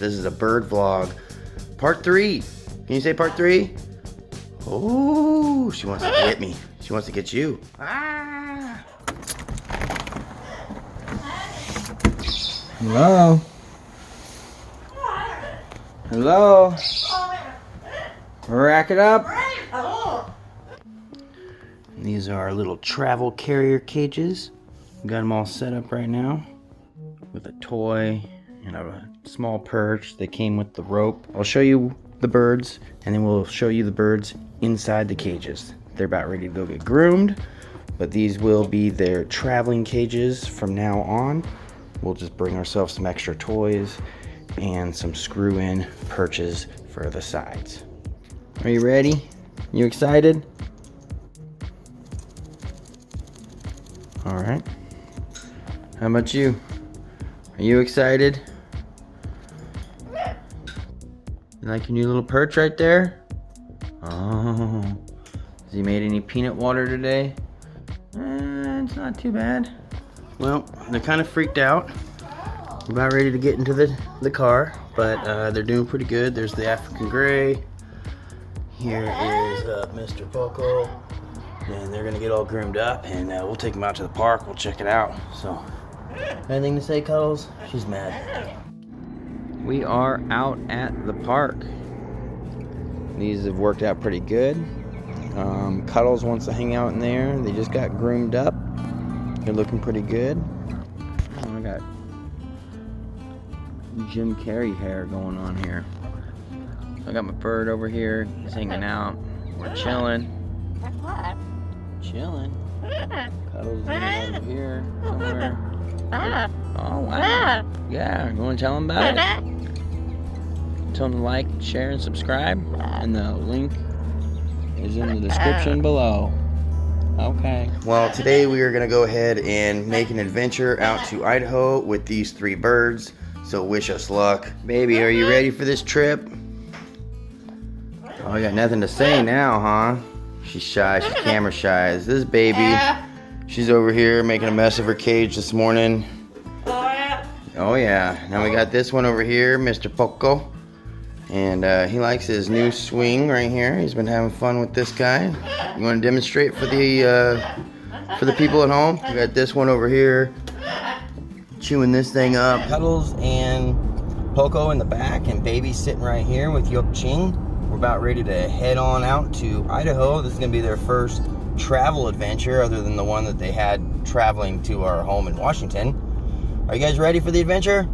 This is a bird vlog. Part 3. Can you say part 3? Oh, she wants to get me. She wants to get you. Ah. Hello? Hello? Rack it up. These are our little travel carrier cages. We got them all set up right now with a toy and a small perch that came with the rope. I'll show you the birds and then we'll show you the birds inside the cages. They're about ready to go get groomed, but these will be their traveling cages from now on. We'll just bring ourselves some extra toys and some screw-in perches for the sides. Are you ready? You excited? All right. How about you? Are you excited? You like your new little perch right there? Oh. Has he made any peanut water today? It's not too bad. Well, they're kind of freaked out. We're about ready to get into the car, but they're doing pretty good. There's the African Gray. Here is Mr. Poco. And they're gonna get all groomed up and we'll take them out to the park. We'll check it out. So, anything to say, Cuddles? She's mad. We are out at the park. These have worked out pretty good. Cuddles wants to hang out in there. They just got groomed up. They're looking pretty good. Oh, I got Jim Carrey hair going on here. I got my bird over here. He's hanging out. We're chilling. Chilling. Cuddles over here somewhere. Oh, wow. Yeah, you want to tell them about it? Tell them to like, share, and subscribe. And the link is in the description below. Okay. Well, today we are going to go ahead and make an adventure out to Idaho with these 3 birds. So wish us luck. Baby, are you ready for this trip? Oh, you got nothing to say now, huh? She's shy. She's camera shy. This is baby. She's over here making a mess of her cage this morning. Oh yeah. Now we got this one over here, Mr. Poco. And he likes his new swing right here. He's been having fun with this guy. You want to demonstrate for the people at home? We got this one over here, chewing this thing up. Cuddles and Poco in the back, and baby sitting right here with Yuk Ching. We're about ready to head on out to Idaho. This is going to be their first travel adventure other than the one that they had traveling to our home in Washington. Are you guys ready for the adventure?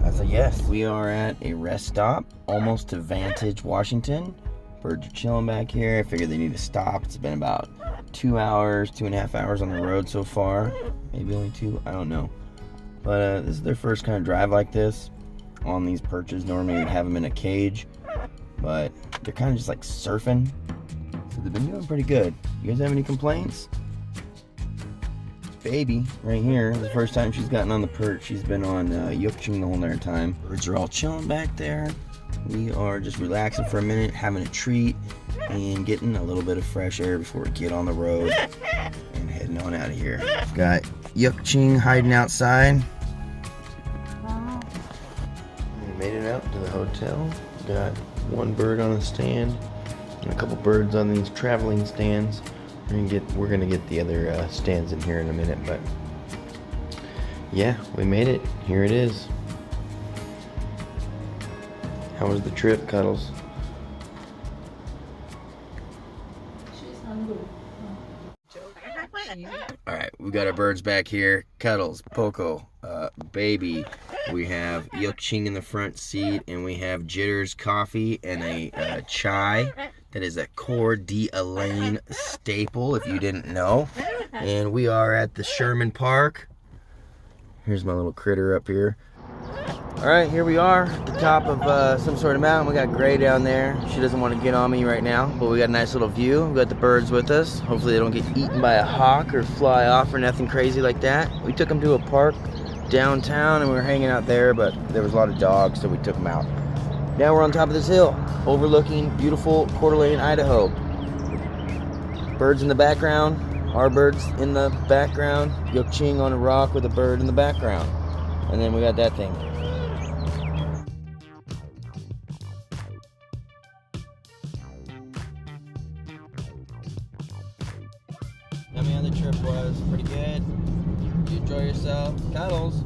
That's a yes. We are at a rest stop almost to Vantage, Washington. Birds are chilling back here. I figured they need to stop. It's been about 2 hours, 2.5 hours on the road so far. Maybe only 2, I don't know. But this is their first kind of drive like this on these perches. Normally we'd have them in a cage, but they're kind of just like surfing. So they've been doing pretty good. You guys have any complaints? Baby right here, the first time she's gotten on the perch. She's been on Yuk Ching the whole entire time. Birds are all chilling back there. We are just relaxing for a minute, having a treat, and getting a little bit of fresh air before we get on the road and heading on out of here. Got Yuk Ching hiding outside. We made it out to the hotel. Got one bird on a stand and a couple birds on these traveling stands. We're gonna get the other stands in here in a minute, but yeah, we made it. Here it is. How was the trip, Cuddles? All right, we got our birds back here. Cuddles, Poco, baby. We have Yuk Ching in the front seat, and we have Jitters coffee and a chai. That is a Coeur d'Alene staple, if you didn't know. And we are at the Sherman Park. Here's my little critter up here. All right, here we are at the top of some sort of mountain. We got Gray down there. She doesn't want to get on me right now, but we got a nice little view. We got the birds with us. Hopefully they don't get eaten by a hawk or fly off or nothing crazy like that. We took them to a park downtown and we were hanging out there, but there was a lot of dogs, so we took them out. Now we're on top of this hill, overlooking beautiful Coeur d'Alene, Idaho. Birds in the background, our birds in the background, Yuk Ching on a rock with a bird in the background. And then we got that thing. Tell me how the trip was. Pretty good? You enjoy yourself? Cuddles.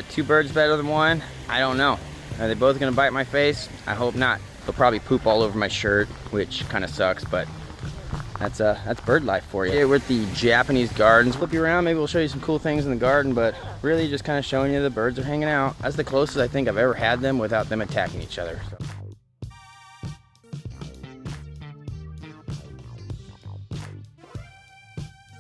Two birds better than one? I don't know. Are they both gonna bite my face? I hope not. They'll probably poop all over my shirt, which kind of sucks, but that's bird life for you. Here we're at the Japanese gardens. Flip you around, maybe we'll show you some cool things in the garden, but really just kind of showing you the birds are hanging out. That's the closest I think I've ever had them without them attacking each other. So.